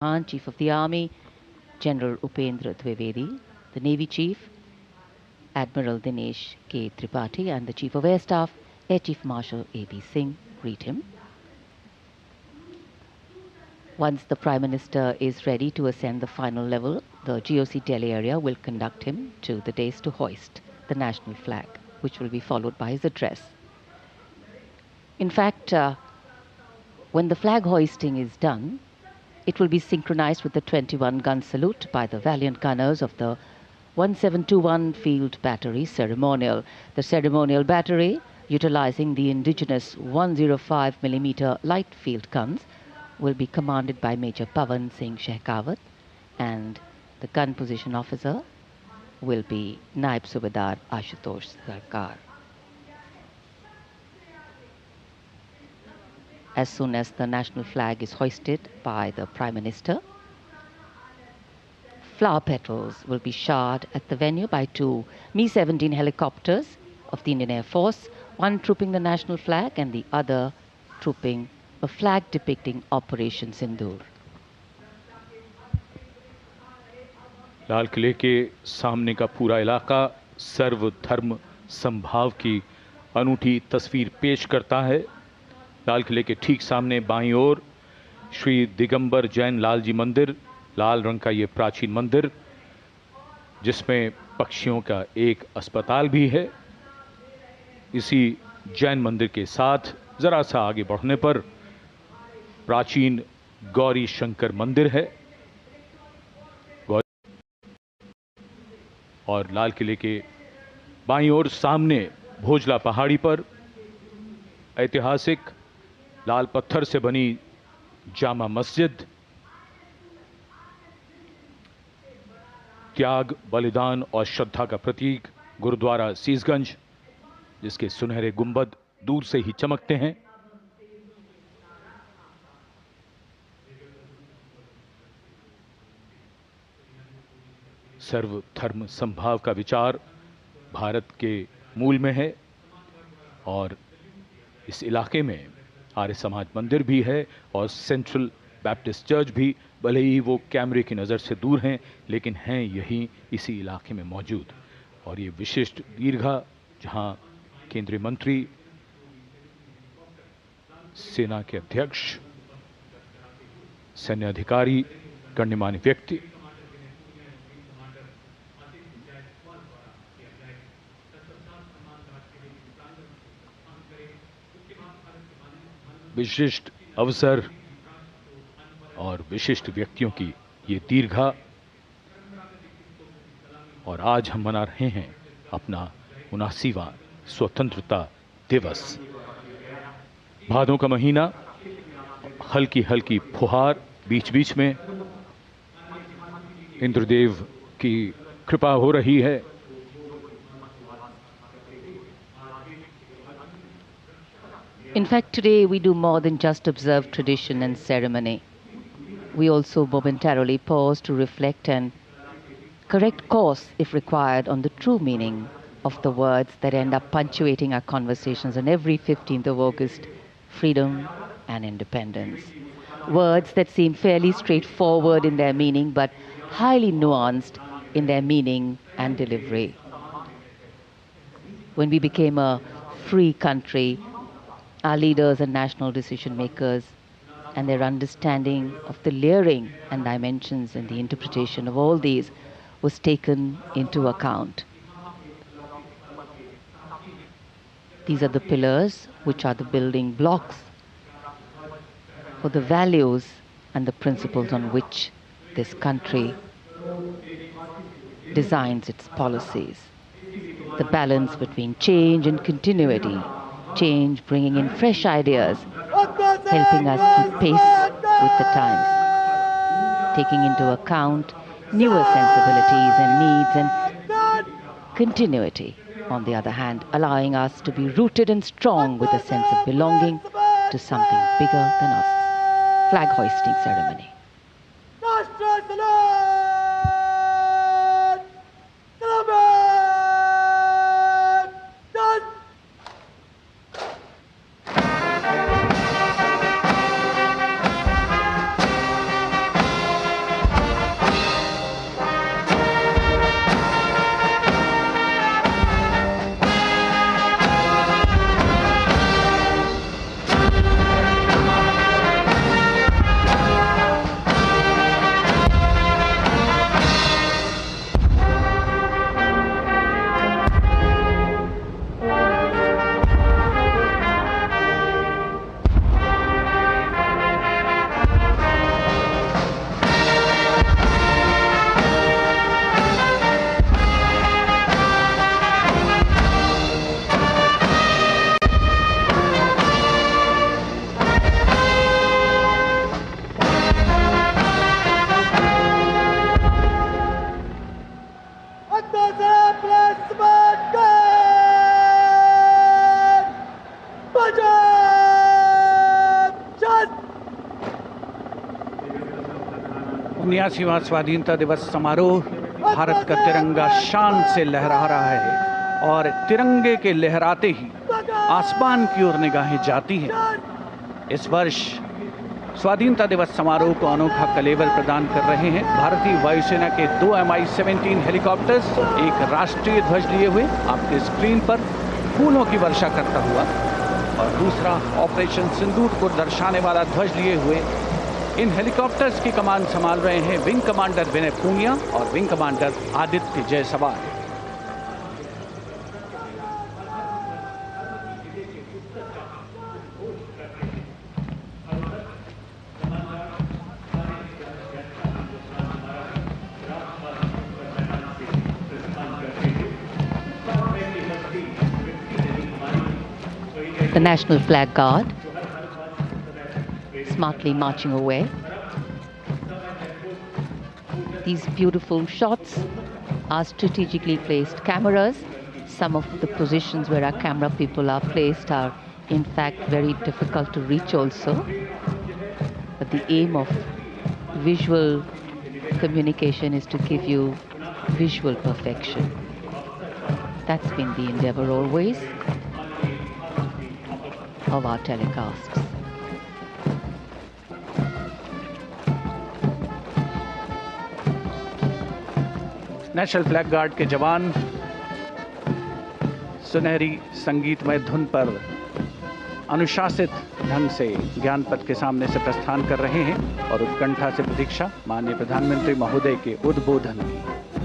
Chief of the Army, General Upendra Dwivedi, the Navy Chief, Admiral Dinesh K. Tripathi, and the Chief of Air Staff, Air Chief Marshal A.B. Singh, greet him. Once the Prime Minister is ready to ascend the final level, the GOC Delhi area will conduct him to the dais to hoist the national flag, which will be followed by his address. In fact, when the flag hoisting is done, it will be synchronized with the 21-gun salute by the valiant gunners of the 1721 Field Battery Ceremonial. The ceremonial battery, utilizing the indigenous 105mm light field guns, will be commanded by Major Pavan Singh Shekhawat, and the gun position officer will be Naib Subedar Ashutosh Sarkar. As soon as the national flag is hoisted by the Prime Minister, flower petals will be showered at the venue by two Mi-17 helicopters of the Indian Air Force, one trooping the national flag and the other trooping a flag depicting Operation Sindoor. लाल किले के सामने का पूरा इलाका सर्वधर्म समभाव की अनूठी तस्वीर पेश करता है। लाल किले के ठीक सामने बाईं ओर श्री दिगंबर जैन लाल जी मंदिर, लाल रंग का ये प्राचीन मंदिर, जिसमें पक्षियों का एक अस्पताल भी है। इसी जैन मंदिर के साथ जरा सा आगे बढ़ने पर प्राचीन गौरी शंकर मंदिर है और लाल किले के बाईं ओर सामने भोजला पहाड़ी पर ऐतिहासिक लाल पत्थर से बनी जामा मस्जिद, त्याग, बलिदान और श्रद्धा का प्रतीक गुरुद्वारा सीसगंज, जिसके सुनहरे गुंबद दूर से ही चमकते हैं। सर्व धर्म समभाव का विचार भारत के मूल में है और इस इलाके में आर्य समाज मंदिर भी है और सेंट्रल बैप्टिस्ट चर्च भी, भले ही वो कैमरे की नज़र से दूर हैं, लेकिन हैं यहीं इसी इलाके में मौजूद। और ये विशिष्ट दीर्घा, जहां केंद्रीय मंत्री, सेना के अध्यक्ष, सैन्य अधिकारी, गण्यमान्य व्यक्ति विशिष्ट अवसर और विशिष्ट व्यक्तियों की ये दीर्घा। और आज हम मना रहे हैं अपना 79वां स्वतंत्रता दिवस। भादों का महीना, हल्की हल्की फुहार, बीच बीच में इंद्रदेव की कृपा हो रही है। In fact, today we do more than just observe tradition and ceremony. We also momentarily pause to reflect and correct course, if required, on the true meaning of the words that end up punctuating our conversations on every 15th of August: freedom and independence. Words that seem fairly straightforward in their meaning, but highly nuanced in their meaning and delivery. When we became a free country, our leaders and national decision makers and their understanding of the layering and dimensions and the interpretation of all these was taken into account. These are the pillars which are the building blocks for the values and the principles on which this country designs its policies. The balance between change and continuity, change bringing in fresh ideas, helping us keep pace with the times, taking into account newer sensibilities and needs, and continuity, on the other hand, allowing us to be rooted and strong with a sense of belonging to something bigger than us. Flag hoisting ceremony. 79वां स्वाधीनता दिवस समारोह, भारत का तिरंगा शान से लहरा रहा है और तिरंगे के लहराते ही आसमान की ओर निगाहें जाती हैं। इस वर्ष स्वाधीनता दिवस समारोह को अनोखा कलेवर प्रदान कर रहे हैं भारतीय वायुसेना के 2 Mi-17 हेलीकॉप्टर्स, एक राष्ट्रीय ध्वज लिए हुए आपके स्क्रीन पर फूलों की वर्षा करता हुआ, और दूसरा ऑपरेशन सिंदूर को दर्शाने वाला ध्वज लिए हुए। इन हेलीकॉप्टर्स की कमान संभाल रहे हैं विंग कमांडर विनय पूनिया और wing commander Aditya Jaiswal. The National Flag Guard smartly marching away. These beautiful shots are strategically placed cameras. Some of the positions where our camera people are placed are in fact very difficult to reach also. But the aim of visual communication is to give you visual perfection. That's been the endeavor always of our telecasts. National flag guard के जवान सुनहरी संगीतमय धुन पर अनुशासित ढंग से ज्ञानपथ के सामने से प्रस्थान कर रहे हैं और उत्कंठा से प्रतीक्षा माननीय प्रधानमंत्री महोदय के उद्बोधन की।